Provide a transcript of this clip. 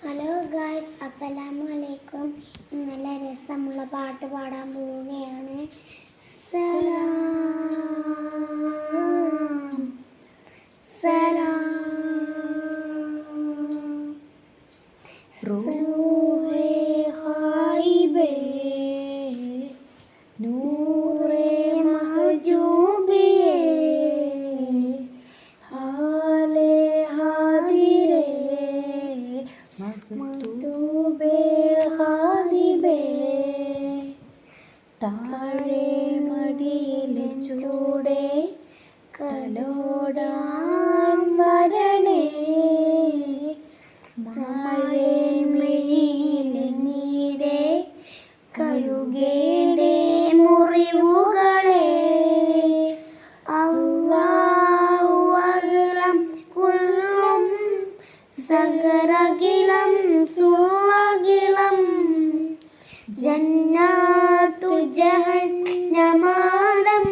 Hello guys, അസ്സലാമു അലൈക്കും. ഇന്നലെ രസമുള്ള പാട്ട് പാടാൻ പോവുകയാണ്. സലാം സലാം റൂഹേ ഹായിബേ നൂറേ മഹജൂബിയേ ഹാലേ ഹാദിരേ മക്തൂബേ ഹാദിബേ താഴെ മടിയിലെ ചൂടേ കലോടാൻ വരണേ മഴേ മിഴിയിലെ നീരേ കഴുകേടേ മുറിവുകളെ അല്ലാഹു അഗ്ലം കുല്ലും സഗരകിലം സുള്ളകിലം ജന്നാത്തു ജഹന്നമാലം